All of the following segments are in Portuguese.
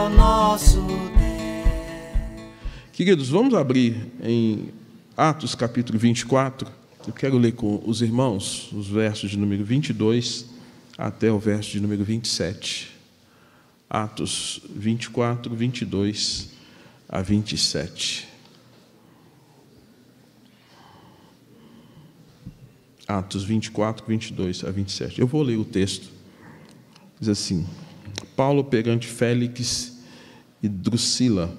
o nosso Deus. Queridos, vamos abrir em Atos capítulo 24. Eu quero ler com os irmãos os versos de número 22 até o verso de número 27. Atos 24, 22 a 27. Atos 24, 22 a 27. Eu vou ler o texto. Diz assim: Paulo perante Félix e Drusila.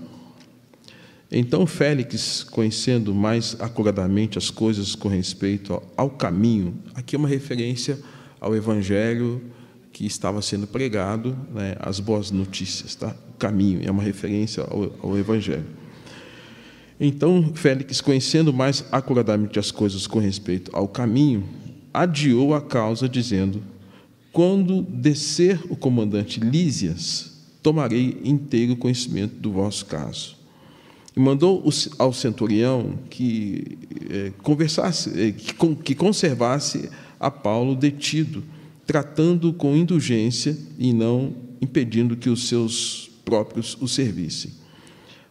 Então Félix, conhecendo mais acuradamente as coisas com respeito ao caminho, aqui é uma referência ao evangelho que estava sendo pregado, né, as boas notícias, tá? O caminho é uma referência ao evangelho. Então Félix, conhecendo mais acuradamente as coisas com respeito ao caminho, adiou a causa, dizendo: quando descer o comandante Lísias, tomarei inteiro conhecimento do vosso caso. E mandou ao centurião que conservasse a Paulo detido, tratando com indulgência e não impedindo que os seus próprios o servissem.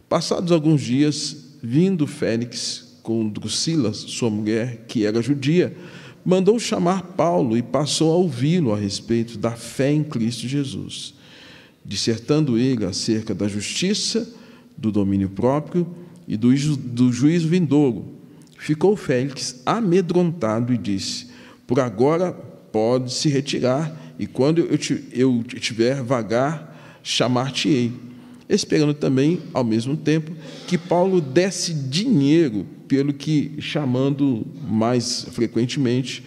Passados alguns dias, vindo Félix com Drusila, sua mulher, que era judia, mandou chamar Paulo e passou a ouvi-lo a respeito da fé em Cristo Jesus, dissertando ele acerca da justiça, do domínio próprio e do juízo vindouro. Ficou Félix amedrontado e disse: por agora pode se retirar, e quando eu estiver vagar, chamar-te-ei, esperando também, ao mesmo tempo, que Paulo desse dinheiro, pelo que, chamando mais frequentemente,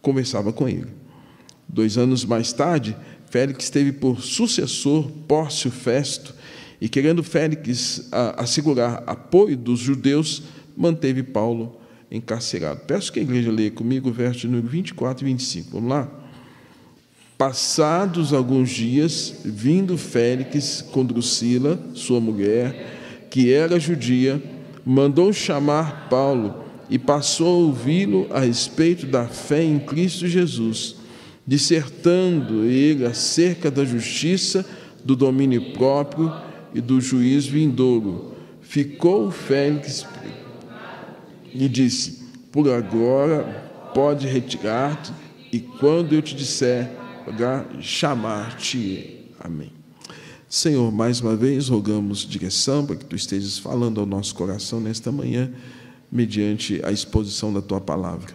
conversava com ele. 2 anos mais tarde, Félix teve por sucessor Pórcio Festo, e, querendo Félix assegurar apoio dos judeus, manteve Paulo encarcerado. Peço que a igreja leia comigo o verso número 24 e 25. Vamos lá? Passados alguns dias, vindo Félix com Drusila, sua mulher, que era judia, mandou chamar Paulo e passou a ouvi-lo a respeito da fé em Cristo Jesus, dissertando ele acerca da justiça, do domínio próprio e do juízo vindouro. Ficou Félix e disse: por agora pode retirar-te, e quando eu te disser, chamar-te. Amém. Senhor, mais uma vez rogamos direção para que tu estejas falando ao nosso coração nesta manhã, mediante a exposição da tua palavra,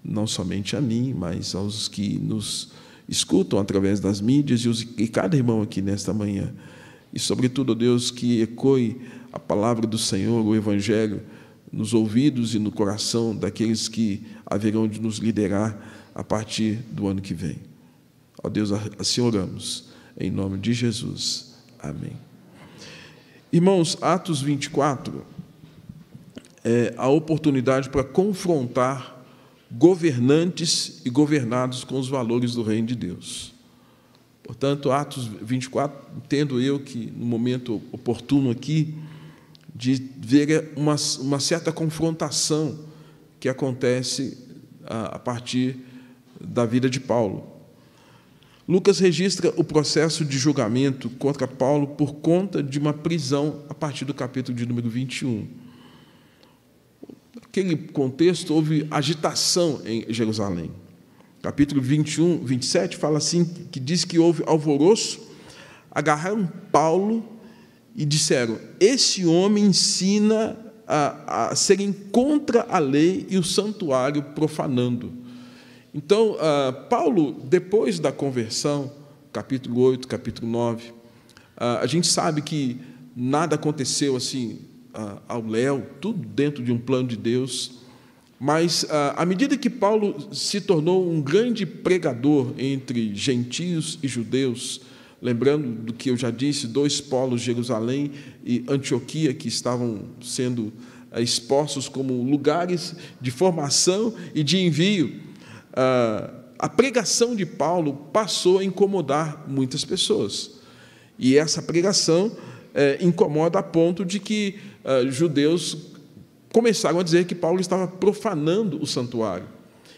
não somente a mim, mas aos que nos escutam através das mídias e cada irmão aqui nesta manhã. E, sobretudo, Deus, que ecoe a palavra do Senhor, o Evangelho, nos ouvidos e no coração daqueles que haverão de nos liderar a partir do ano que vem. Ó Deus, assim oramos, em nome de Jesus. Amém. Irmãos, Atos 24 é a oportunidade para confrontar governantes e governados com os valores do reino de Deus. Portanto, Atos 24, entendo eu que, no momento oportuno aqui, de ver uma certa confrontação que acontece a partir da vida de Paulo. Lucas registra o processo de julgamento contra Paulo por conta de uma prisão a partir do capítulo de número 21. Naquele contexto, houve agitação em Jerusalém. Capítulo 21, 27, fala assim, que diz que houve alvoroço, agarraram Paulo e disseram: esse homem ensina a serem contra a lei e o santuário profanando. Então, Paulo, depois da conversão, capítulo 8, capítulo 9, a gente sabe que nada aconteceu assim ao léu, tudo dentro de um plano de Deus. Mas, à medida que Paulo se tornou um grande pregador entre gentios e judeus, lembrando do que eu já disse, 2 polos, Jerusalém e Antioquia, que estavam sendo expostos como lugares de formação e de envio, a pregação de Paulo passou a incomodar muitas pessoas. E essa pregação incomoda a ponto de que judeus começaram a dizer que Paulo estava profanando o santuário.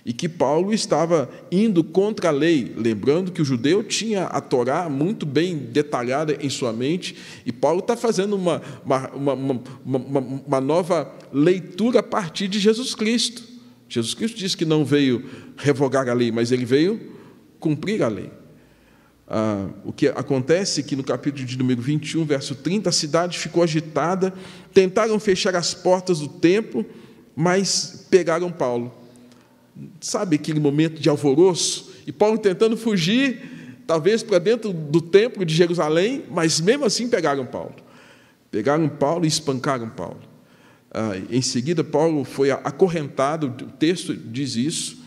e que Paulo estava indo contra a lei, lembrando que o judeu tinha a Torá muito bem detalhada em sua mente, e Paulo está fazendo uma nova leitura a partir de Jesus Cristo. Jesus Cristo disse que não veio revogar a lei, mas ele veio cumprir a lei. O que acontece é que no capítulo de número 21, verso 30, a cidade ficou agitada, tentaram fechar as portas do templo, mas pegaram Paulo. Sabe aquele momento de alvoroço? E Paulo tentando fugir, talvez para dentro do templo de Jerusalém, mas mesmo assim pegaram Paulo. Pegaram Paulo e espancaram Paulo. Em seguida, Paulo foi acorrentado, o texto diz isso,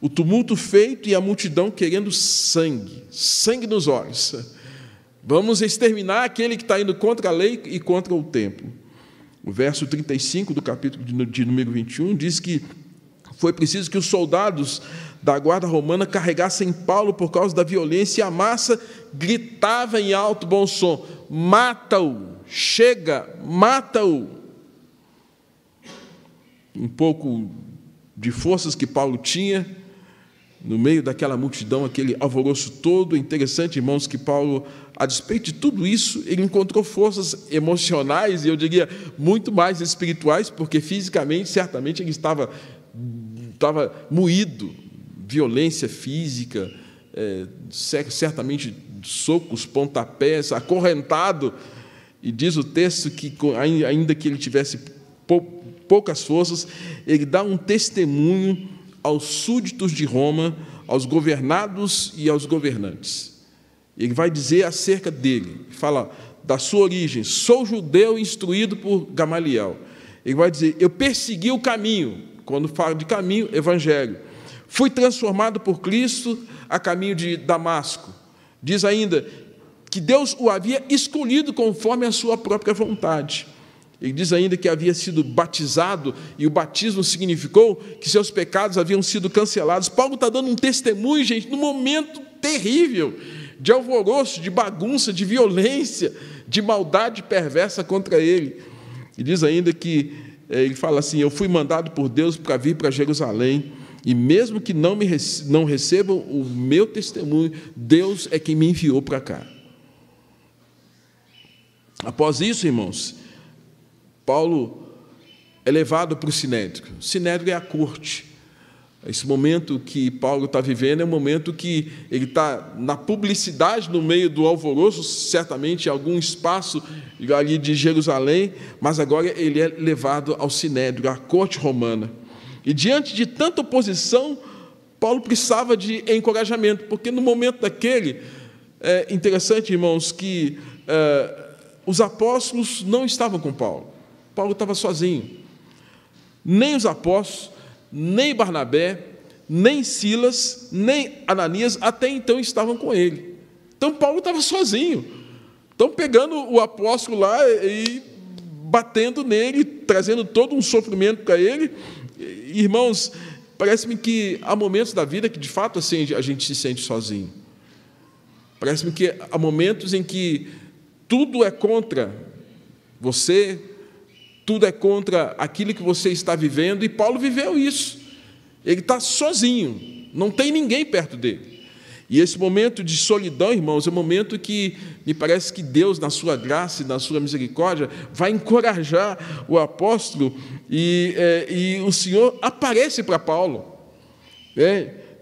o tumulto feito e a multidão querendo sangue, sangue nos olhos. Vamos exterminar aquele que está indo contra a lei e contra o templo. O verso 35 do capítulo de número 21 diz que foi preciso que os soldados da guarda romana carregassem Paulo por causa da violência, e a massa gritava em alto bom som: mata-o, chega, mata-o. Um pouco de forças que Paulo tinha, no meio daquela multidão, aquele alvoroço todo. Interessante, irmãos, que Paulo, a despeito de tudo isso, ele encontrou forças emocionais, e eu diria muito mais espirituais, porque fisicamente, certamente, ele estava moído, violência física, certamente socos, pontapés, acorrentado, e diz o texto que, ainda que ele tivesse poucas forças, ele dá um testemunho aos súditos de Roma, aos governados e aos governantes. Ele vai dizer acerca dele, fala da sua origem: sou judeu instruído por Gamaliel. Ele vai dizer: eu persegui o caminho. Quando fala de caminho, evangelho. Fui transformado por Cristo a caminho de Damasco. Diz ainda que Deus o havia escolhido conforme a sua própria vontade. Ele diz ainda que havia sido batizado, e o batismo significou que seus pecados haviam sido cancelados. Paulo está dando um testemunho, gente, num momento terrível, de alvoroço, de bagunça, de violência, de maldade perversa contra ele. E diz ainda que, ele fala assim: eu fui mandado por Deus para vir para Jerusalém, e mesmo que não recebam o meu testemunho, Deus é quem me enviou para cá. Após isso, irmãos, Paulo é levado para o Sinédrio. O Sinédrio é a corte. Esse momento que Paulo está vivendo é um momento que ele está na publicidade, no meio do alvoroço, certamente em algum espaço ali de Jerusalém, mas agora ele é levado ao Sinédrio, à corte romana. E diante de tanta oposição, Paulo precisava de encorajamento, porque no momento daquele, é interessante, irmãos, que os apóstolos não estavam com Paulo. Paulo estava sozinho. Nem os apóstolos, nem Barnabé, nem Silas, nem Ananias, até então estavam com ele. Então, Paulo estava sozinho. Então, pegando o apóstolo lá e batendo nele, trazendo todo um sofrimento para ele. Irmãos, parece-me que há momentos da vida que, de fato, assim, a gente se sente sozinho. Parece-me que há momentos em que tudo é contra você, tudo é contra aquilo que você está vivendo, e Paulo viveu isso. Ele está sozinho, não tem ninguém perto dele. E esse momento de solidão, irmãos, é um momento que me parece que Deus, na sua graça e na sua misericórdia, vai encorajar o apóstolo, e o Senhor aparece para Paulo.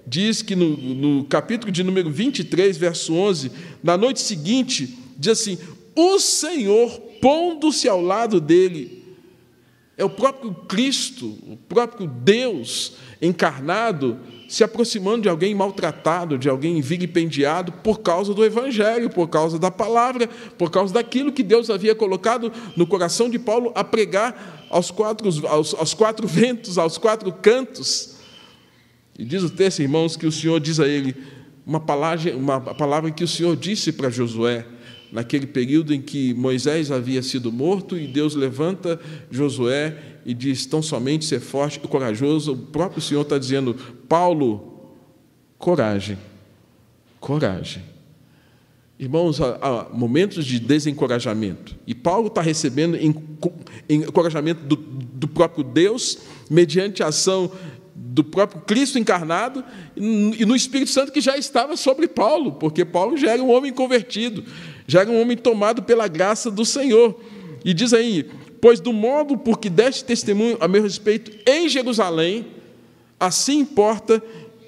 Diz que no capítulo de número 23, verso 11, na noite seguinte, diz assim: o Senhor, pondo-se ao lado dele, é o próprio Cristo, o próprio Deus encarnado, se aproximando de alguém maltratado, de alguém vilipendiado por causa do Evangelho, por causa da palavra, por causa daquilo que Deus havia colocado no coração de Paulo a pregar aos quatro ventos, aos quatro cantos. E diz o texto, irmãos, que o Senhor diz a ele uma palavra que o Senhor disse para Josué, naquele período em que Moisés havia sido morto, e Deus levanta Josué e diz: tão somente ser forte e corajoso. O próprio Senhor está dizendo: Paulo, coragem, coragem. Irmãos, há momentos de desencorajamento, e Paulo está recebendo encorajamento do próprio Deus, mediante a ação do próprio Cristo encarnado e no Espírito Santo que já estava sobre Paulo, porque Paulo já era um homem convertido, já era um homem tomado pela graça do Senhor. E diz aí: pois do modo por que deste testemunho a meu respeito em Jerusalém, assim importa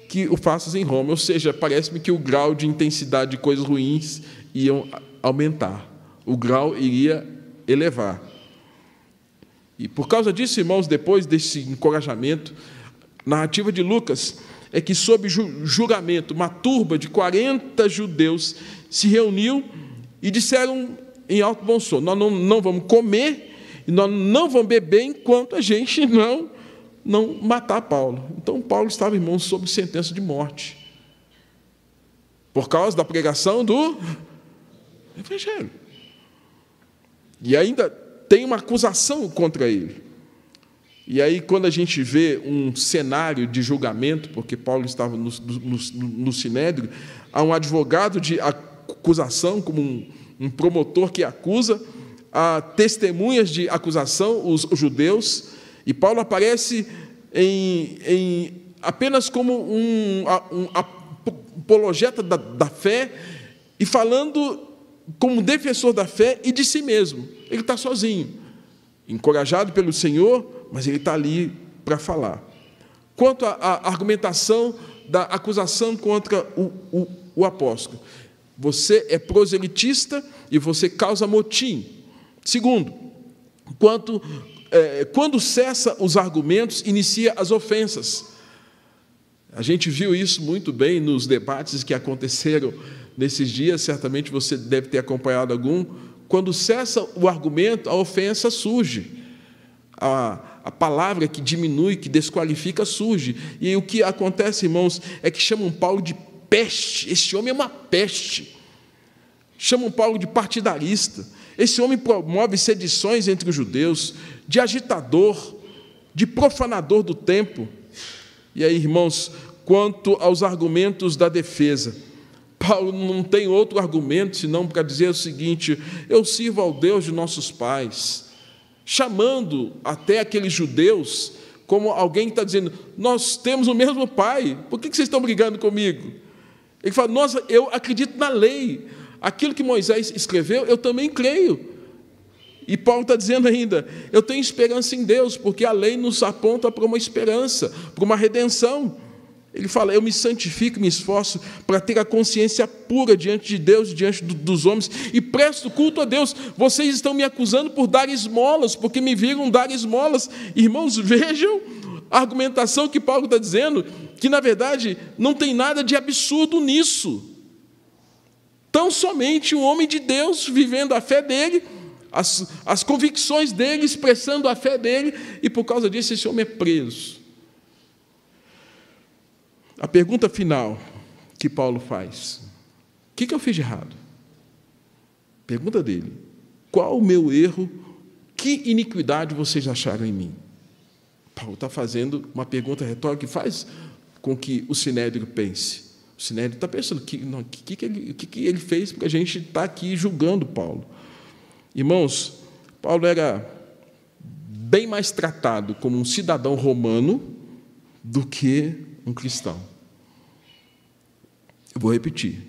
que o faças em Roma. Ou seja, parece-me que o grau de intensidade de coisas ruins ia aumentar, o grau iria elevar. E por causa disso, irmãos, depois desse encorajamento, a narrativa de Lucas é que, sob julgamento, uma turba de 40 judeus se reuniu e disseram em alto bom som: nós não vamos comer e nós não vamos beber enquanto a gente não matar Paulo. Então, Paulo estava, irmãos, sob sentença de morte, por causa da pregação do Evangelho. E ainda tem uma acusação contra ele. E aí, quando a gente vê um cenário de julgamento, porque Paulo estava no Sinédrio, há um advogado de acusação, como um promotor que acusa, há testemunhas de acusação, os judeus, e Paulo aparece apenas como um apologeta da fé, e falando como defensor da fé e de si mesmo. Ele está sozinho, encorajado pelo Senhor, mas ele está ali para falar. Quanto à argumentação da acusação contra o apóstolo: você é proselitista e você causa motim. Segundo, quando cessa os argumentos, inicia as ofensas. A gente viu isso muito bem nos debates que aconteceram nesses dias, certamente você deve ter acompanhado algum. Quando cessa o argumento, a ofensa surge. A palavra que diminui, que desqualifica, surge. E aí, o que acontece, irmãos, é que chamam Paulo de peste. Esse homem é uma peste. Chamam Paulo de partidarista. Esse homem promove sedições entre os judeus, de agitador, de profanador do templo. E aí, irmãos, quanto aos argumentos da defesa, Paulo não tem outro argumento senão para dizer o seguinte: eu sirvo ao Deus de nossos pais, chamando até aqueles judeus como alguém que está dizendo: nós temos o mesmo pai, por que vocês estão brigando comigo? Ele fala: eu acredito na lei, aquilo que Moisés escreveu, eu também creio. E Paulo está dizendo ainda: eu tenho esperança em Deus, porque a lei nos aponta para uma esperança, para uma redenção. Ele fala: eu me santifico, me esforço para ter a consciência pura diante de Deus, diante dos homens, e presto culto a Deus. Vocês estão me acusando por dar esmolas, porque me viram dar esmolas. Irmãos, vejam a argumentação que Paulo está dizendo, que, na verdade, não tem nada de absurdo nisso. Tão somente um homem de Deus vivendo a fé dele, as convicções dele, expressando a fé dele, e por causa disso esse homem é preso. A pergunta final que Paulo faz: o que eu fiz de errado? Pergunta dele: qual o meu erro? Que iniquidade vocês acharam em mim? Paulo está fazendo uma pergunta retórica que faz com que o Sinédrio pense. O Sinédrio está pensando: o que ele fez para a gente estar aqui julgando Paulo? Irmãos, Paulo era bem mais tratado como um cidadão romano do que um cristão. Eu vou repetir: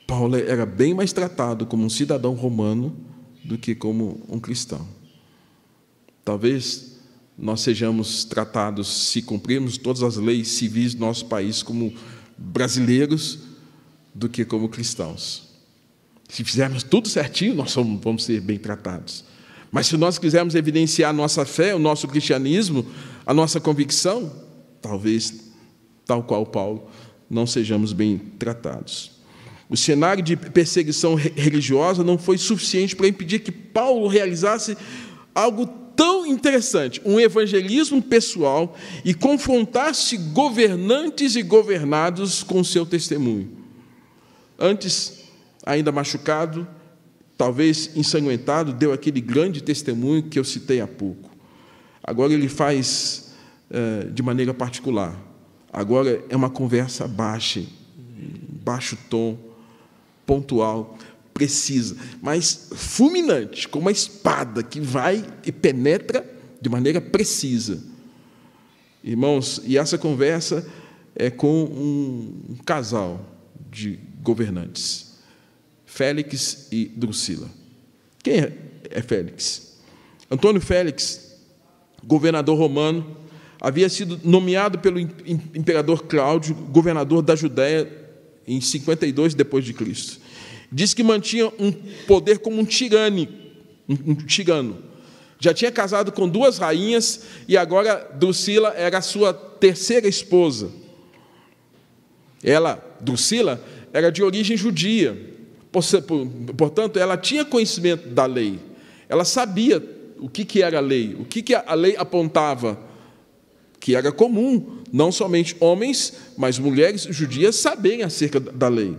Paulo era bem mais tratado como um cidadão romano do que como um cristão. Talvez nós sejamos tratados, se cumprirmos todas as leis civis do nosso país, como brasileiros do que como cristãos. Se fizermos tudo certinho, nós vamos ser bem tratados. Mas se nós quisermos evidenciar a nossa fé, o nosso cristianismo, a nossa convicção, talvez, tal qual Paulo, não sejamos bem tratados. O cenário de perseguição religiosa não foi suficiente para impedir que Paulo realizasse algo tão interessante, um evangelismo pessoal, e confrontasse governantes e governados com o seu testemunho. Antes, ainda machucado, talvez ensanguentado, deu aquele grande testemunho que eu citei há pouco. Agora ele faz de maneira particular. Agora é uma conversa baixa, baixo tom, pontual, precisa, mas fulminante, como uma espada que vai e penetra de maneira precisa. Irmãos, e essa conversa é com um casal de governantes, Félix e Drusila. Quem é Félix? Antônio Félix, governador romano, havia sido nomeado pelo imperador Cláudio, governador da Judéia, em 52 depois de Cristo. Diz que mantinha um poder como um tirano. Já tinha casado com 2 rainhas e agora Drusila era a sua 3ª esposa. Ela, Drusila, era de origem judia. Portanto, ela tinha conhecimento da lei. Ela sabia o que era a lei, o que a lei apontava, que era comum, não somente homens, mas mulheres judias saberem acerca da lei.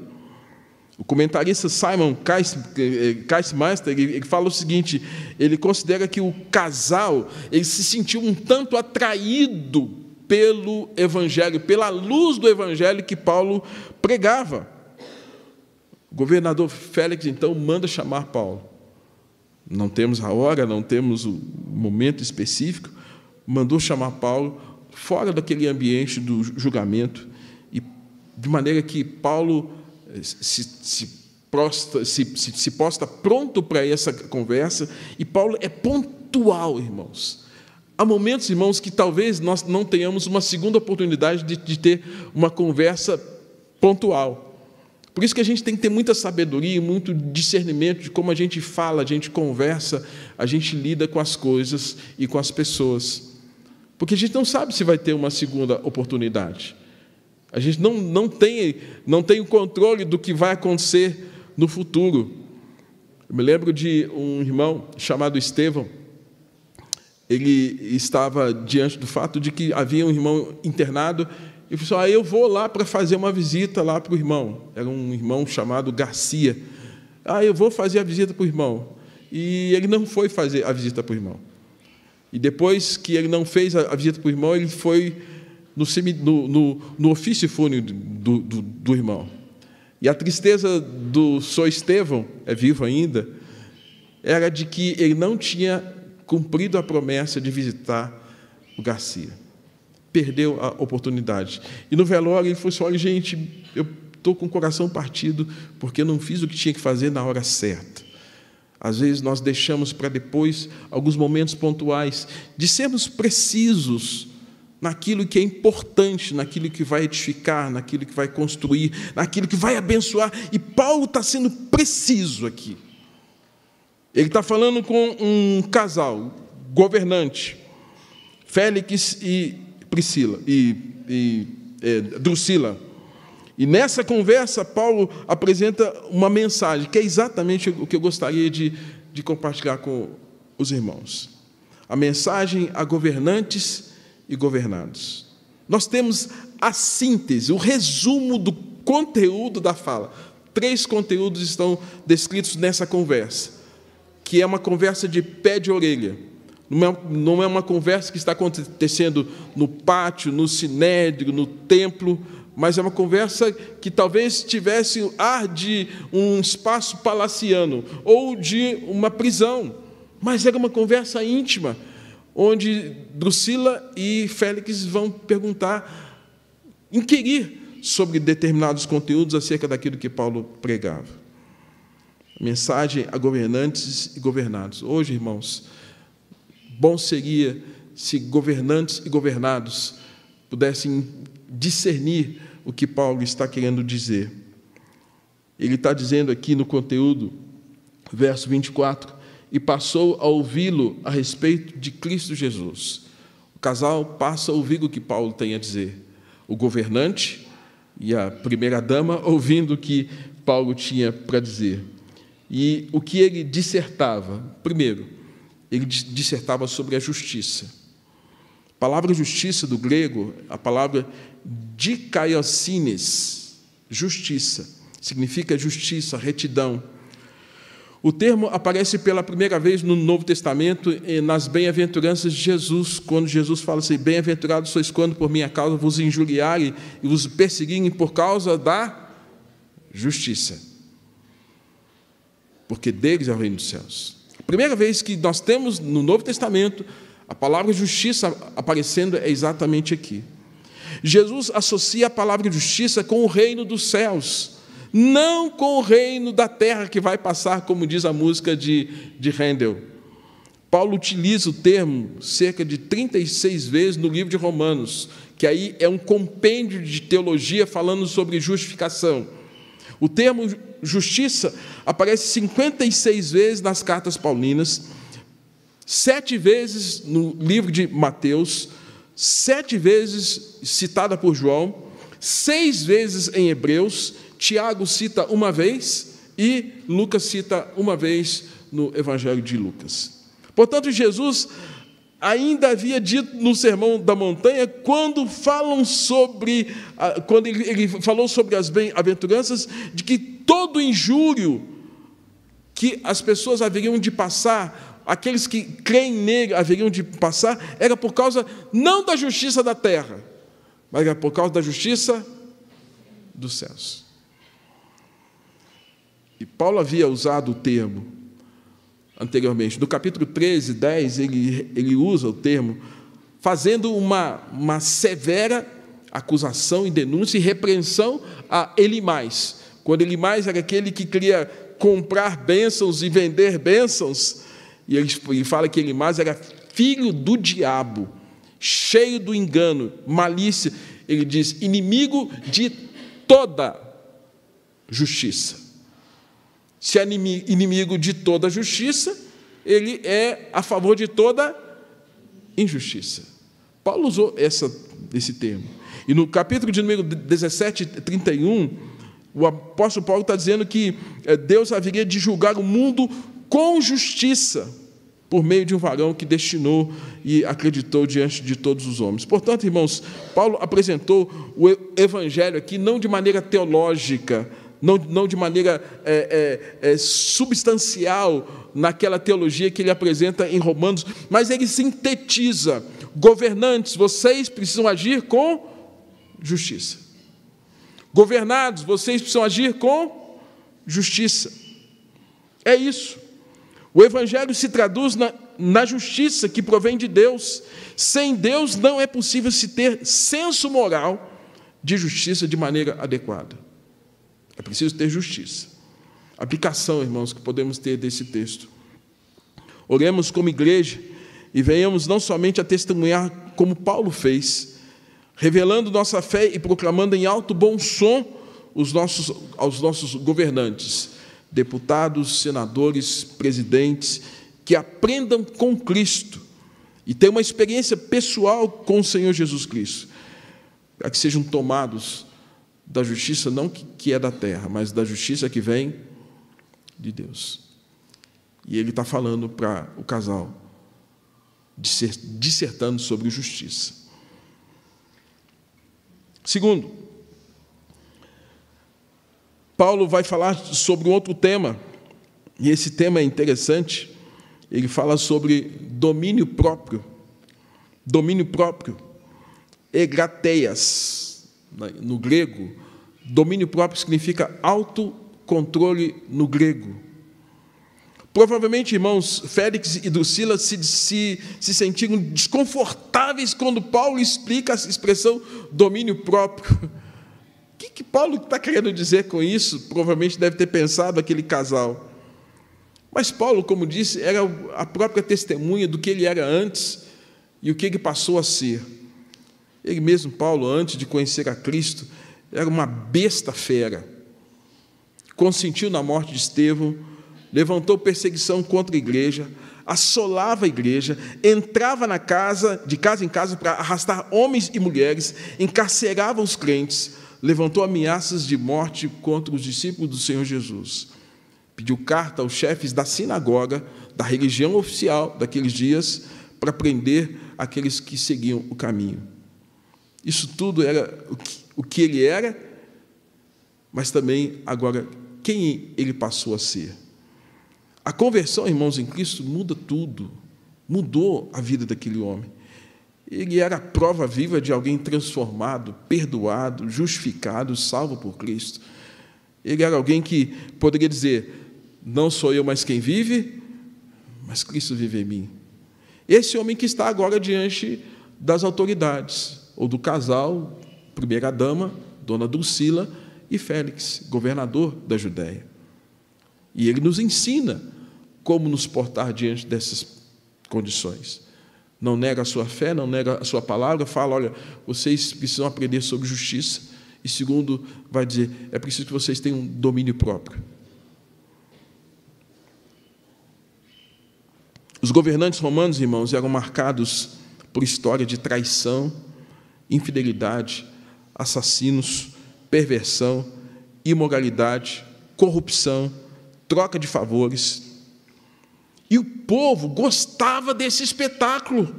O comentarista Simon Kaismeister, ele fala o seguinte, ele considera que o casal ele se sentiu um tanto atraído pelo Evangelho, pela luz do Evangelho que Paulo pregava. O governador Félix, então, manda chamar Paulo. Não temos a hora, não temos o momento específico, mandou chamar Paulo fora daquele ambiente do julgamento, e de maneira que Paulo se posta pronto para essa conversa, e Paulo é pontual, irmãos. Há momentos, irmãos, que talvez nós não tenhamos uma segunda oportunidade de ter uma conversa pontual. Por isso que a gente tem que ter muita sabedoria, muito discernimento de como a gente fala, a gente conversa, a gente lida com as coisas e com as pessoas. Porque a gente não sabe se vai ter uma segunda oportunidade. A gente não tem o controle do que vai acontecer no futuro. Eu me lembro de um irmão chamado Estevão. Ele estava diante do fato de que havia um irmão internado. E falou assim, eu vou lá para fazer uma visita lá para o irmão. Era um irmão chamado Garcia. Eu vou fazer a visita para o irmão. E ele não foi fazer a visita para o irmão. E depois que ele não fez a visita para o irmão, ele foi no ofício fúnebre do irmão. E a tristeza do Sr. Estevão, é vivo ainda, era de que ele não tinha cumprido a promessa de visitar o Garcia. Perdeu a oportunidade. E no velório ele falou assim, olha, gente, eu estou com o coração partido porque eu não fiz o que tinha que fazer na hora certa. Às vezes nós deixamos para depois alguns momentos pontuais de sermos precisos naquilo que é importante, naquilo que vai edificar, naquilo que vai construir, naquilo que vai abençoar. E Paulo está sendo preciso aqui. Ele está falando com um casal, governante, Félix e Drusila. E nessa conversa, Paulo apresenta uma mensagem, que é exatamente o que eu gostaria de compartilhar com os irmãos. A mensagem a governantes e governados. Nós temos a síntese, o resumo do conteúdo da fala. 3 conteúdos estão descritos nessa conversa, que é uma conversa de pé de orelha. Não é uma conversa que está acontecendo no pátio, no sinédrio, no templo, mas é uma conversa que talvez tivesse ar de um espaço palaciano ou de uma prisão, mas era uma conversa íntima, onde Drusila e Félix vão perguntar, inquirir sobre determinados conteúdos acerca daquilo que Paulo pregava. Mensagem a governantes e governados. Hoje, irmãos, bom seria se governantes e governados pudessem discernir o que Paulo está querendo dizer. Ele está dizendo aqui no conteúdo, verso 24, e passou a ouvi-lo a respeito de Cristo Jesus. O casal passa a ouvir o que Paulo tem a dizer. O governante e a primeira-dama ouvindo o que Paulo tinha para dizer. E o que ele dissertava? Primeiro, ele dissertava sobre a justiça. A palavra justiça do grego, a palavra dikaiosines, justiça, significa justiça, retidão. O termo aparece pela primeira vez no Novo Testamento, nas bem-aventuranças de Jesus, quando Jesus fala assim, bem-aventurados sois quando por minha causa vos injuriarem e vos perseguirem por causa da justiça. Porque deles é o reino dos céus. A primeira vez que nós temos no Novo Testamento A palavra justiça aparecendo é exatamente aqui. Jesus associa a palavra justiça com o reino dos céus, não com o reino da terra que vai passar, como diz a música de Handel. Paulo utiliza o termo cerca de 36 vezes no livro de Romanos, que aí é um compêndio de teologia falando sobre justificação. O termo justiça aparece 56 vezes nas cartas paulinas, 7 vezes no livro de Mateus, 7 vezes citada por João, 6 vezes em Hebreus, Tiago cita uma vez e Lucas cita uma vez no Evangelho de Lucas. Portanto, Jesus ainda havia dito no Sermão da Montanha, quando ele falou sobre as bem-aventuranças, de que todo injúrio que as pessoas haveriam de passar, aqueles que creem nele haveriam de passar, era por causa não da justiça da terra, mas era por causa da justiça dos céus. E Paulo havia usado o termo anteriormente. No capítulo 13, 10, ele usa o termo, fazendo uma severa acusação e denúncia e repreensão a Elimais. Quando Elimais era aquele que queria comprar bênçãos e vender bênçãos, e ele fala que Elimais era filho do diabo, cheio do engano, malícia. Ele diz, inimigo de toda justiça. Se é inimigo de toda justiça, ele é a favor de toda injustiça. Paulo usou esse termo. E no capítulo de número 17, 31, o apóstolo Paulo está dizendo que Deus haveria de julgar o mundo com justiça, por meio de um varão que destinou e acreditou diante de todos os homens. Portanto, irmãos, Paulo apresentou o evangelho aqui não de maneira teológica, não de maneira substancial naquela teologia que ele apresenta em Romanos, mas ele sintetiza: governantes, vocês precisam agir com justiça. Governados, vocês precisam agir com justiça. É isso. O Evangelho se traduz na justiça que provém de Deus. Sem Deus não é possível se ter senso moral de justiça de maneira adequada. É preciso ter justiça. Aplicação, irmãos, que podemos ter desse texto. Oremos como igreja e venhamos não somente a testemunhar como Paulo fez, revelando nossa fé e proclamando em alto bom som aos nossos governantes, deputados, senadores, presidentes, que aprendam com Cristo e tenham uma experiência pessoal com o Senhor Jesus Cristo, para que sejam tomados da justiça não que é da terra, mas da justiça que vem de Deus. E ele está falando para o casal, dissertando sobre justiça. Segundo, Paulo vai falar sobre um outro tema, e esse tema é interessante. Ele fala sobre domínio próprio. Domínio próprio, egrateias, no grego. Domínio próprio significa autocontrole no grego. Provavelmente, irmãos, Félix e Drusila se sentiram desconfortáveis quando Paulo explica a expressão domínio próprio. O que Paulo está querendo dizer com isso? Provavelmente deve ter pensado aquele casal. Mas Paulo, como disse, era a própria testemunha do que ele era antes e o que ele passou a ser. Ele mesmo, Paulo, antes de conhecer a Cristo, era uma besta fera. Consentiu na morte de Estevão, levantou perseguição contra a igreja, assolava a igreja, entrava de casa em casa para arrastar homens e mulheres, encarcerava os crentes, levantou ameaças de morte contra os discípulos do Senhor Jesus. Pediu carta aos chefes da sinagoga, da religião oficial daqueles dias, para prender aqueles que seguiam o caminho. Isso tudo era o que ele era, mas também, agora, quem ele passou a ser. A conversão, irmãos, em Cristo muda tudo, mudou a vida daquele homem. Ele era a prova viva de alguém transformado, perdoado, justificado, salvo por Cristo. Ele era alguém que poderia dizer: não sou eu mais quem vive, mas Cristo vive em mim. Esse homem que está agora diante das autoridades, ou do casal, primeira-dama, dona Drusila, e Félix, governador da Judéia. E ele nos ensina como nos portar diante dessas condições. Não nega a sua fé, não nega a sua palavra, fala, olha, vocês precisam aprender sobre justiça, e segundo, vai dizer, é preciso que vocês tenham um domínio próprio. Os governantes romanos, irmãos, eram marcados por história de traição, infidelidade, assassinos, perversão, imoralidade, corrupção, troca de favores. E o povo gostava desse espetáculo,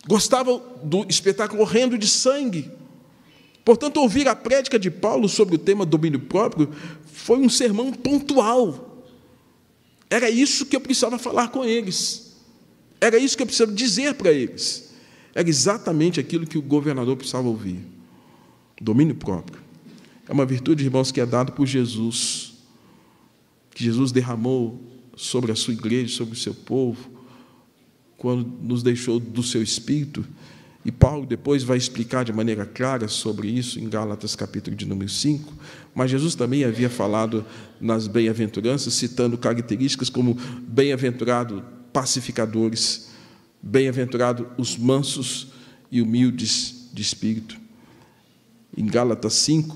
gostava do espetáculo horrendo de sangue. Portanto, ouvir a prédica de Paulo sobre o tema domínio próprio foi um sermão pontual. Era isso que eu precisava falar com eles. Era isso que eu precisava dizer para eles. Era exatamente aquilo que o governador precisava ouvir. Domínio próprio. É uma virtude, irmãos, que é dada por Jesus, que Jesus derramou sobre a sua igreja, sobre o seu povo, quando nos deixou do seu Espírito. E Paulo depois vai explicar de maneira clara sobre isso em Gálatas, capítulo de número 5. Mas Jesus também havia falado nas bem-aventuranças, citando características como bem-aventurado pacificadores, bem-aventurado os mansos e humildes de espírito. Em Gálatas 5,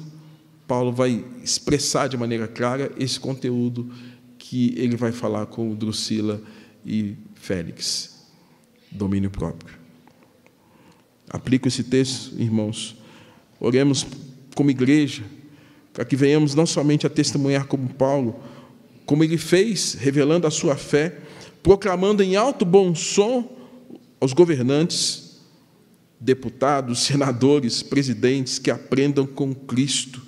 Paulo vai expressar de maneira clara esse conteúdo que ele vai falar com Drusila e Félix. Domínio próprio. Aplico esse texto, irmãos. Oremos como igreja, para que venhamos não somente a testemunhar como Paulo, como ele fez, revelando a sua fé, proclamando em alto bom som aos governantes, deputados, senadores, presidentes, que aprendam com Cristo,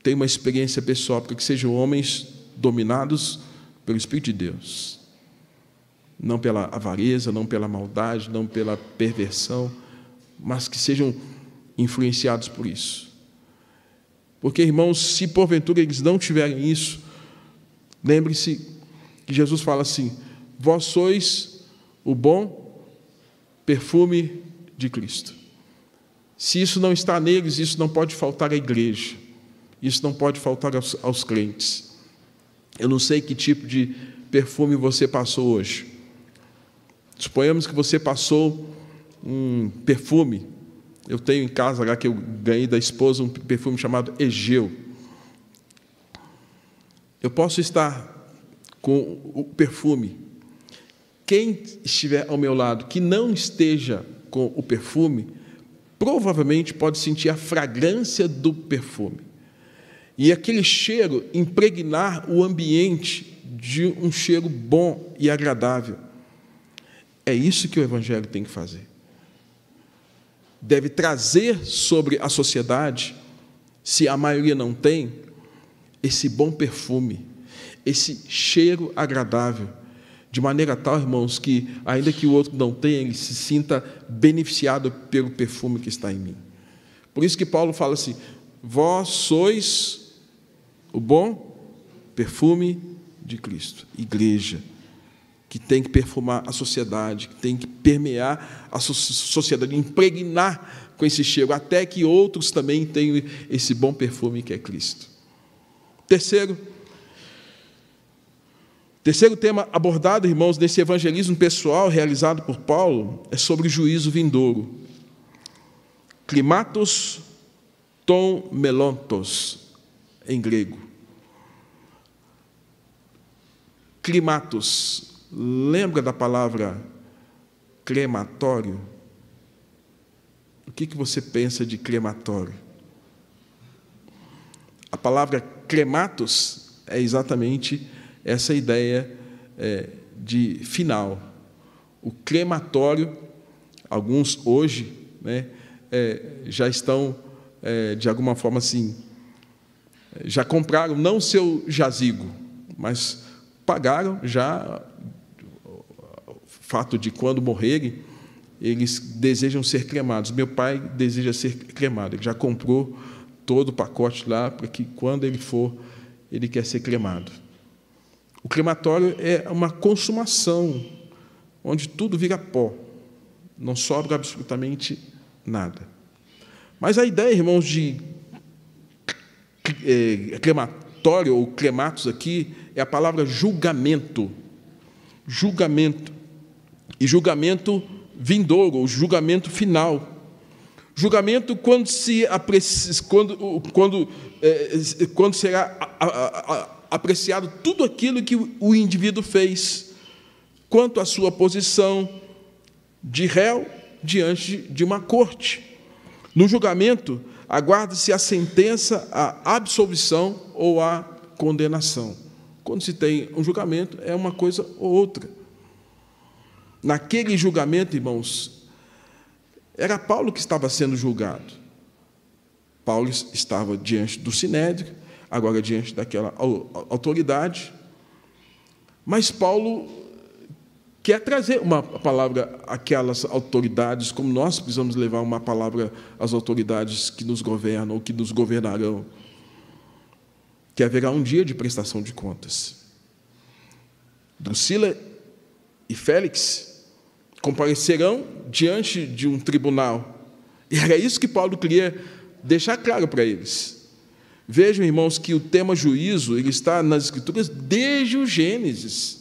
tenham uma experiência pessoal, para que sejam homens dominados pelo Espírito de Deus, não pela avareza, não pela maldade, não pela perversão, mas que sejam influenciados por isso. Porque, irmãos, se porventura eles não tiverem isso, lembre-se que Jesus fala assim, vós sois o bom perfume de Cristo. Se isso não está neles, isso não pode faltar à igreja, isso não pode faltar aos crentes. Eu não sei que tipo de perfume você passou hoje. Suponhamos que você passou um perfume. Eu tenho em casa lá, que eu ganhei da esposa, um perfume chamado Egeu. Eu posso estar com o perfume. Quem estiver ao meu lado, que não esteja com o perfume, provavelmente pode sentir a fragrância do perfume. E aquele cheiro impregnar o ambiente de um cheiro bom e agradável. É isso que o Evangelho tem que fazer. Deve trazer sobre a sociedade, se a maioria não tem, esse bom perfume, esse cheiro agradável, de maneira tal, irmãos, que, ainda que o outro não tenha, ele se sinta beneficiado pelo perfume que está em mim. Por isso que Paulo fala assim, vós sois o bom perfume de Cristo. Igreja, que tem que perfumar a sociedade, que tem que permear a sociedade, impregnar com esse cheiro, até que outros também tenham esse bom perfume que é Cristo. Terceiro tema abordado, irmãos, nesse evangelismo pessoal realizado por Paulo, é sobre o juízo vindouro. Klimatos ton melontos, em grego. Klimatos, lembra da palavra crematório? O que você pensa de crematório? A palavra crematos é exatamente essa ideia de final. O crematório, alguns hoje, já estão, de alguma forma assim, já compraram, não o seu jazigo, mas pagaram já o fato de quando morrerem, eles desejam ser cremados. Meu pai deseja ser cremado, ele já comprou todo o pacote lá, para que quando ele for, ele quer ser cremado. O crematório é uma consumação onde tudo vira pó, não sobra absolutamente nada. Mas a ideia, irmãos, de crematório ou crematos aqui é a palavra julgamento. Julgamento. E julgamento vindouro, ou julgamento final. Julgamento quando será apreciado tudo aquilo que o indivíduo fez, quanto à sua posição de réu diante de uma corte. No julgamento, aguarda-se a sentença, a absolvição ou a condenação. Quando se tem um julgamento, é uma coisa ou outra. Naquele julgamento, irmãos, era Paulo que estava sendo julgado. Paulo estava diante do Sinédrio, agora diante daquela autoridade. Mas Paulo quer trazer uma palavra àquelas autoridades, como nós precisamos levar uma palavra às autoridades que nos governam ou que nos governarão, que haverá um dia de prestação de contas. Drusila e Félix comparecerão diante de um tribunal. E era isso que Paulo queria deixar claro para eles. Vejam, irmãos, que o tema juízo ele está nas Escrituras desde o Gênesis.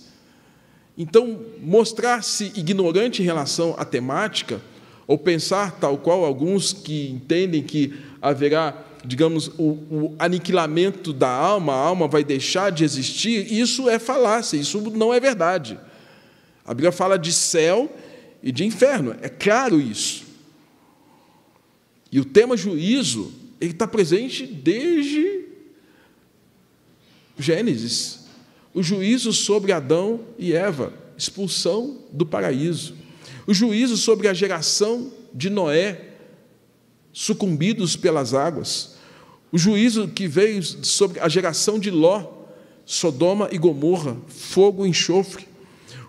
Então, mostrar-se ignorante em relação à temática, ou pensar tal qual alguns que entendem que haverá, digamos, o aniquilamento da alma, a alma vai deixar de existir, isso é falácia, isso não é verdade. A Bíblia fala de céu e de inferno, é claro isso. E o tema juízo, ele está presente desde Gênesis. O juízo sobre Adão e Eva, expulsão do paraíso. O juízo sobre a geração de Noé, sucumbidos pelas águas. O juízo que veio sobre a geração de Ló, Sodoma e Gomorra, fogo e enxofre.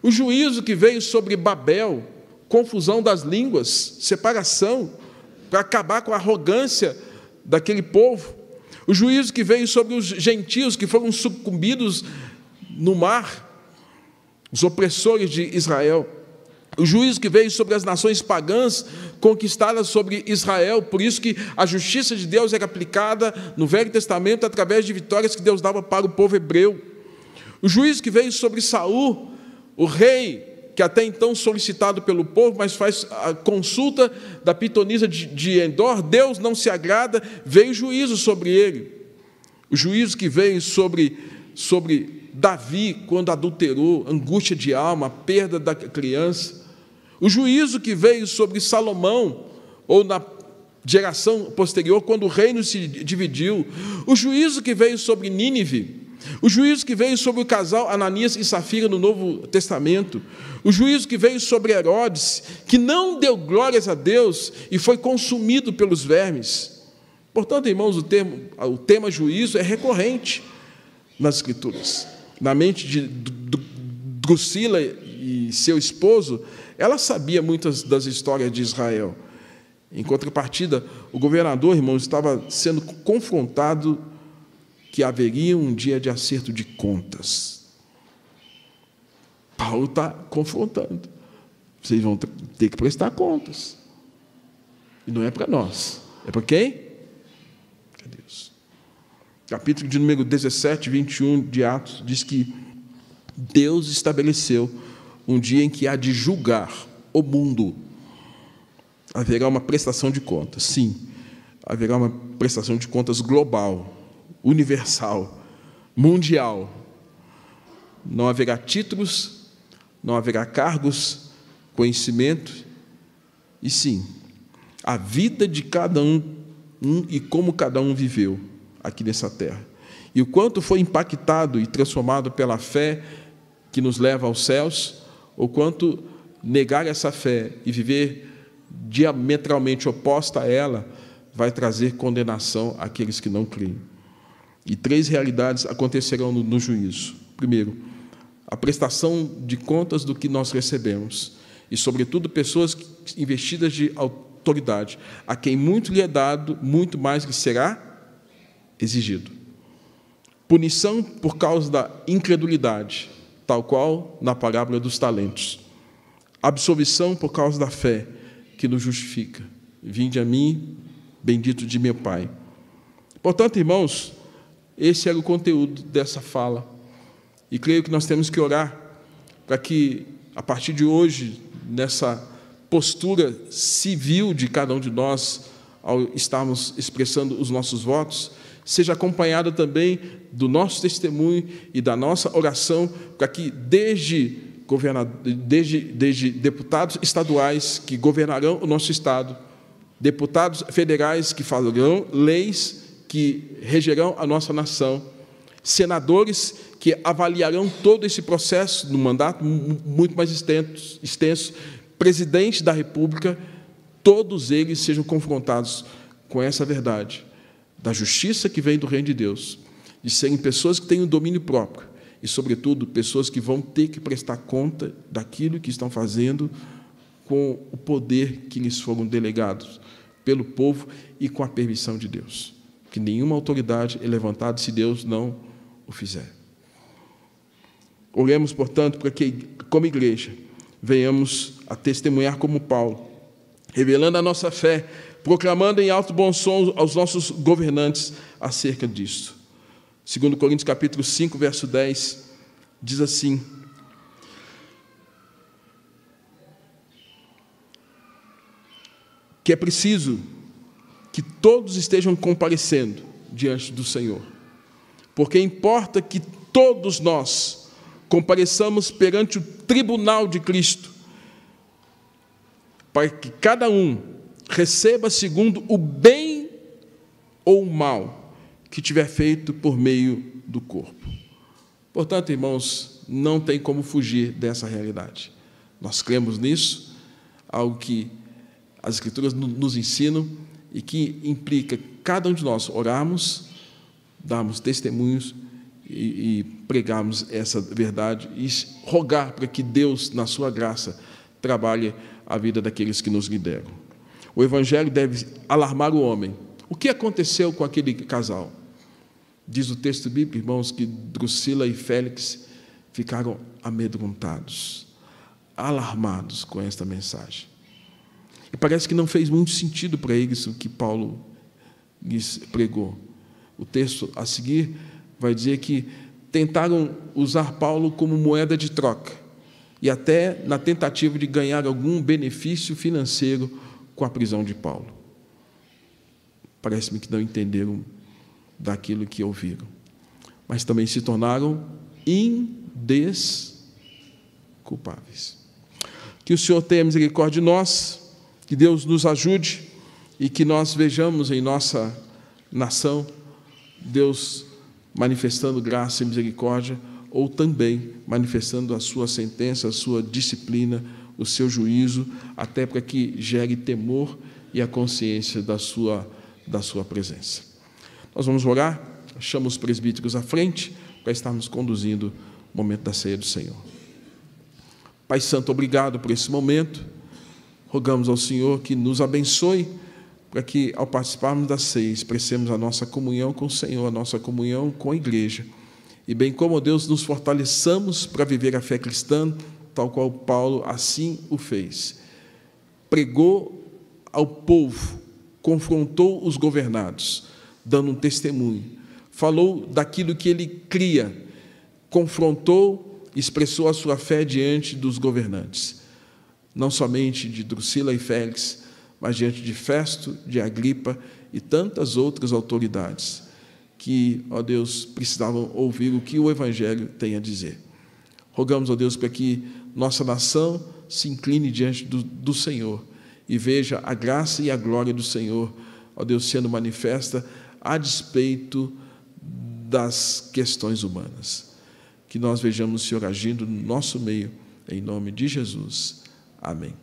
O juízo que veio sobre Babel, confusão das línguas, separação, para acabar com a arrogância daquele povo. O juízo que veio sobre os gentios que foram sucumbidos no mar, os opressores de Israel. O juízo que veio sobre as nações pagãs conquistadas sobre Israel, por isso que a justiça de Deus era aplicada no Velho Testamento através de vitórias que Deus dava para o povo hebreu. O juízo que veio sobre Saul, o rei, que até então solicitado pelo povo, mas faz a consulta da pitonisa de Endor, Deus não se agrada, veio juízo sobre ele. O juízo que veio sobre Davi, quando adulterou, angústia de alma, perda da criança. O juízo que veio sobre Salomão, ou na geração posterior, quando o reino se dividiu. O juízo que veio sobre Nínive. O juízo que veio sobre o casal Ananias e Safira no Novo Testamento. O juízo que veio sobre Herodes, que não deu glórias a Deus e foi consumido pelos vermes. Portanto, irmãos, o tema juízo é recorrente nas Escrituras. Na mente de Drusila e seu esposo, ela sabia muitas das histórias de Israel. Em contrapartida, o governador, irmãos, estava sendo confrontado que haveria um dia de acerto de contas. Paulo está confrontando. Vocês vão ter que prestar contas. E não é para nós. É para quem? Para Deus. Capítulo de número 17, 21 de Atos, diz que Deus estabeleceu um dia em que há de julgar o mundo. Haverá uma prestação de contas. Sim, haverá uma prestação de contas global, universal, mundial. Não haverá títulos, não haverá cargos, conhecimento, e sim, a vida de cada um e como cada um viveu aqui nessa terra. E o quanto foi impactado e transformado pela fé que nos leva aos céus, ou quanto negar essa fé e viver diametralmente oposta a ela, vai trazer condenação àqueles que não creem. E 3 realidades acontecerão no juízo. Primeiro, a prestação de contas do que nós recebemos. E, sobretudo, pessoas investidas de autoridade. A quem muito lhe é dado, muito mais lhe será exigido. Punição por causa da incredulidade, tal qual na parábola dos talentos. absolvição por causa da fé que nos justifica. Vinde a mim, bendito de meu Pai. Portanto, irmãos, esse era o conteúdo dessa fala. E creio que nós temos que orar para que, a partir de hoje, nessa postura civil de cada um de nós, ao estarmos expressando os nossos votos, seja acompanhada também do nosso testemunho e da nossa oração, para que desde deputados estaduais que governarão o nosso Estado, deputados federais que farão leis que regerão a nossa nação, senadores que avaliarão todo esse processo no mandato muito mais extenso, presidente da República, todos eles sejam confrontados com essa verdade da justiça que vem do reino de Deus, de serem pessoas que têm um domínio próprio e, sobretudo, pessoas que vão ter que prestar conta daquilo que estão fazendo com o poder que lhes foram delegados pelo povo e com a permissão de Deus. Que nenhuma autoridade é levantada se Deus não o fizer. Oremos, portanto, para que, como igreja, venhamos a testemunhar como Paulo, revelando a nossa fé, proclamando em alto bom som aos nossos governantes acerca disso. 2 Coríntios capítulo 5, verso 10, diz assim: que é preciso que todos estejam comparecendo diante do Senhor, porque importa que todos nós compareçamos perante o tribunal de Cristo, para que cada um receba segundo o bem ou o mal que tiver feito por meio do corpo. Portanto, irmãos, não tem como fugir dessa realidade. Nós cremos nisso, algo que as Escrituras nos ensinam e que implica cada um de nós orarmos, darmos testemunhos e pregarmos essa verdade e rogar para que Deus, na sua graça, trabalhe a vida daqueles que nos lideram. O Evangelho deve alarmar o homem. O que aconteceu com aquele casal? Diz o texto bíblico, irmãos, que Drusila e Félix ficaram amedrontados, alarmados com esta mensagem. E parece que não fez muito sentido para eles o que Paulo lhes pregou. O texto a seguir vai dizer que tentaram usar Paulo como moeda de troca e até na tentativa de ganhar algum benefício financeiro com a prisão de Paulo. Parece-me que não entenderam daquilo que ouviram, mas também se tornaram indesculpáveis. Que o Senhor tenha misericórdia de nós, que Deus nos ajude e que nós vejamos em nossa nação Deus manifestando graça e misericórdia, ou também manifestando a sua sentença, a sua disciplina, o seu juízo, até para que gere temor e a consciência da sua presença. Nós vamos orar, chamo os presbíteros à frente para estarmos conduzindo o momento da ceia do Senhor. Pai Santo, obrigado por esse momento. Rogamos ao Senhor que nos abençoe para que, ao participarmos da ceia, expressemos a nossa comunhão com o Senhor, a nossa comunhão com a igreja, e bem como, Deus, nos fortaleçamos para viver a fé cristã, tal qual Paulo assim o fez. Pregou ao povo, confrontou os governados, dando um testemunho, falou daquilo que ele cria, confrontou, expressou a sua fé diante dos governantes, não somente de Drusila e Félix, mas diante de Festo, de Agripa e tantas outras autoridades que, ó Deus, precisavam ouvir o que o Evangelho tem a dizer. Rogamos, ó Deus, para que nossa nação se incline diante do Senhor e veja a graça e a glória do Senhor, ó Deus, sendo manifesta a despeito das questões humanas. Que nós vejamos o Senhor agindo no nosso meio, em nome de Jesus. Amém.